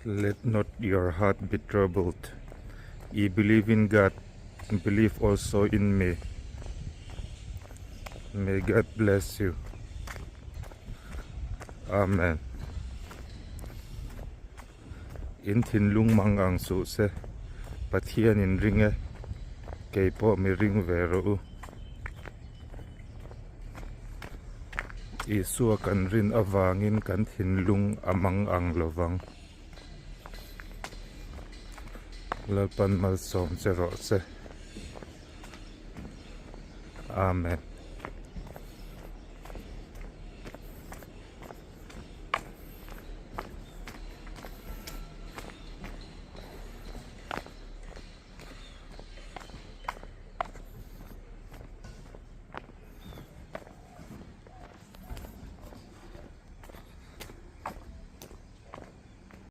Let not your heart be troubled. Ye believe in God, believe also in me. May God bless you. Amen. In thin lung mang ang su se, pathian in ringe, kay po mi ring vero. Isua kan rin avangin kan thin lung amang ang lovang. Lalpan malsawm se rawh se. Amen.